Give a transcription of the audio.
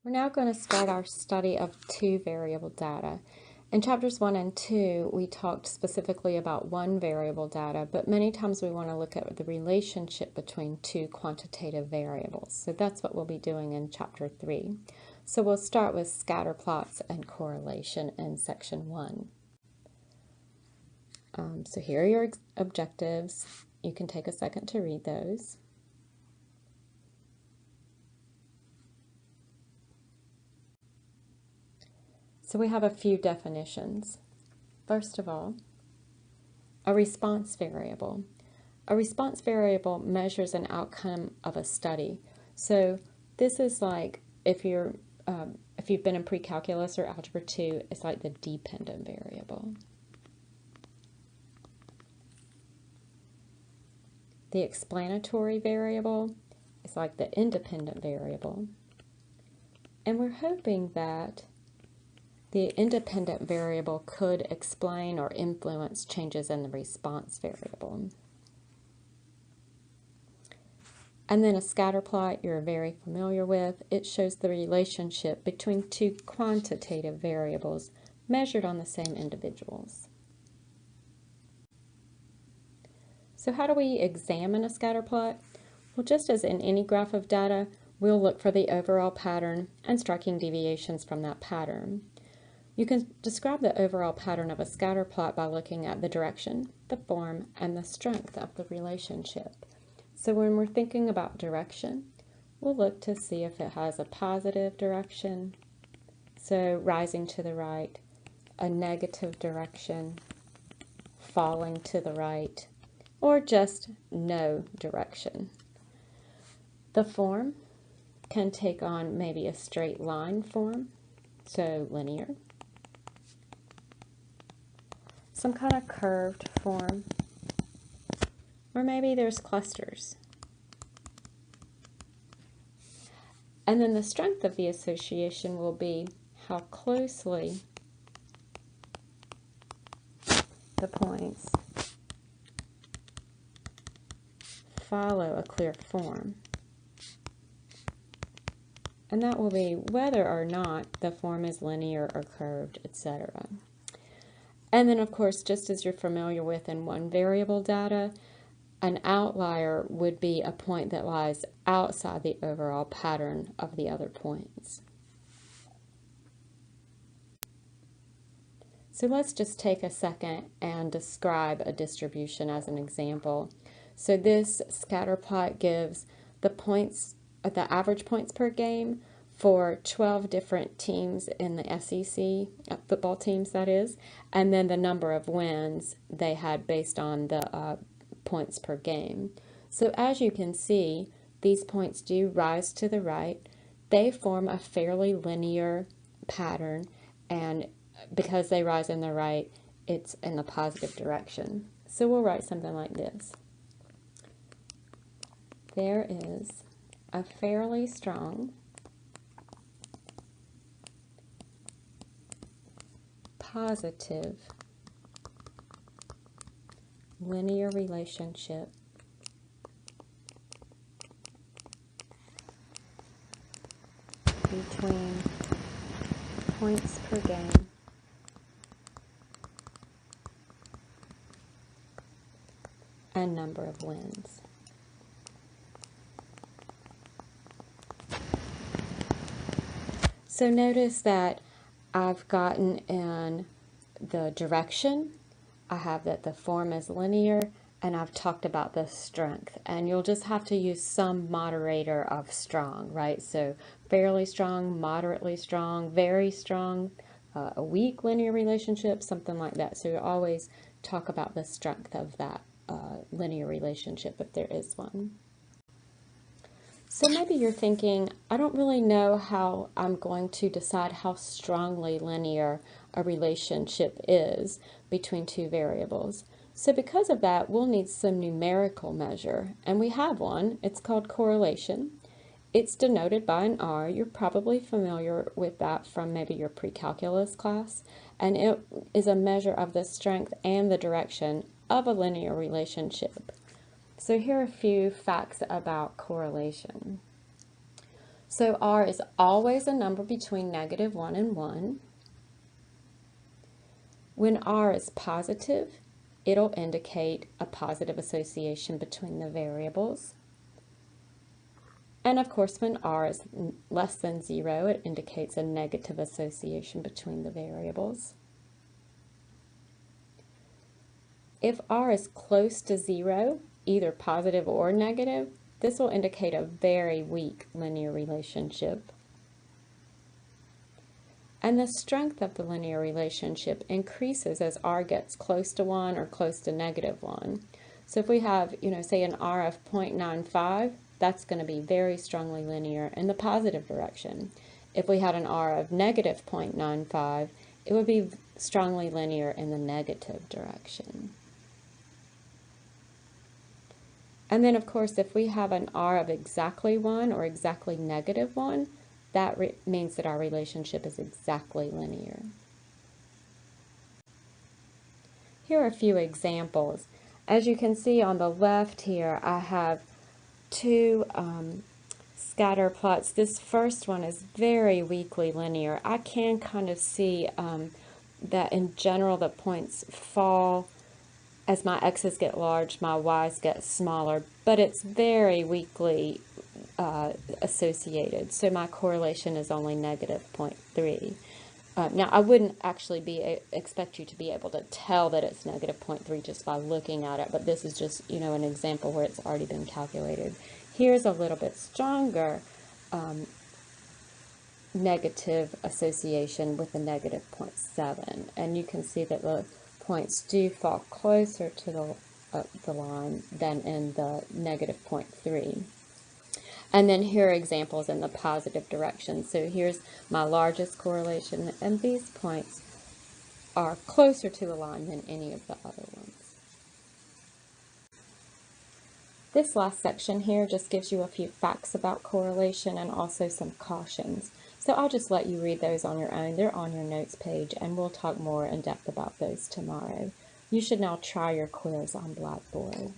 We're now going to start our study of two variable data. In chapters 1 and 2, we talked specifically about one variable data, but many times we want to look at the relationship between two quantitative variables. So that's what we'll be doing in chapter 3. So we'll start with scatter plots and correlation in section 1. So here are your objectives. You can take a second to read those. So we have a few definitions. First of all, a response variable. A response variable measures an outcome of a study. So this is like if you've been in pre-calculus or algebra 2, it's like the dependent variable. The explanatory variable is like the independent variable. And we're hoping that the independent variable could explain or influence changes in the response variable. And then a scatter plot you're very familiar with. It shows the relationship between two quantitative variables measured on the same individuals. So how do we examine a scatter plot? Well, just as in any graph of data, we'll look for the overall pattern and striking deviations from that pattern. You can describe the overall pattern of a scatter plot by looking at the direction, the form, and the strength of the relationship. So when we're thinking about direction, we'll look to see if it has a positive direction, so rising to the right, a negative direction, falling to the right, or just no direction. The form can take on maybe a straight line form, so linear. Some kind of curved form, or maybe there's clusters. And then the strength of the association will be how closely the points follow a clear form. And that will be whether or not the form is linear or curved, etc. And then, of course, just as you're familiar with in one variable data, an outlier would be a point that lies outside the overall pattern of the other points. So let's just take a second and describe a distribution as an example. So this scatter plot gives the points, the average points per game for 12 different teams in the SEC, football teams that is, and then the number of wins they had based on the points per game. So as you can see, these points do rise to the right. They form a fairly linear pattern, and because they rise in the right, it's in the positive direction. So we'll write something like this. There is a fairly strong positive linear relationship between points per game and number of wins. So notice that I've gotten in the direction, I have that the form is linear, and I've talked about the strength. And you'll just have to use some moderator of strong, right? So fairly strong, moderately strong, very strong, a weak linear relationship, something like that. So you always talk about the strength of that linear relationship if there is one. So maybe you're thinking, I don't really know how I'm going to decide how strongly linear a relationship is between two variables. So because of that, we'll need some numerical measure, and we have one. It's called correlation. It's denoted by an R. You're probably familiar with that from maybe your pre-calculus class, and it is a measure of the strength and the direction of a linear relationship. So here are a few facts about correlation. So R is always a number between -1 and 1. When R is positive, it'll indicate a positive association between the variables. And of course, when R is less than 0, it indicates a negative association between the variables. If R is close to 0, either positive or negative, this will indicate a very weak linear relationship. And the strength of the linear relationship increases as R gets close to 1 or close to -1. So if we have, say an R of 0.95, that's going to be very strongly linear in the positive direction. If we had an R of -0.95, it would be strongly linear in the negative direction. And then, of course, if we have an R of exactly 1 or exactly -1, that means that our relationship is exactly linear. Here are a few examples. As you can see on the left here, I have two scatter plots. This first one is very weakly linear. I can kind of see that in general the points fall. As my x's get large, my y's get smaller, but it's very weakly associated. So my correlation is only -0.3. Now, I wouldn't actually expect you to be able to tell that it's -0.3 just by looking at it, but this is just, an example where it's already been calculated. Here's a little bit stronger negative association with a -0.7, and you can see that the points do fall closer to the line than in the -0.3. And then here are examples in the positive direction. So here's my largest correlation, and these points are closer to the line than any of the other ones. This last section here just gives you a few facts about correlation and also some cautions. So I'll just let you read those on your own. They're on your notes page, and we'll talk more in depth about those tomorrow. You should now try your quiz on Blackboard.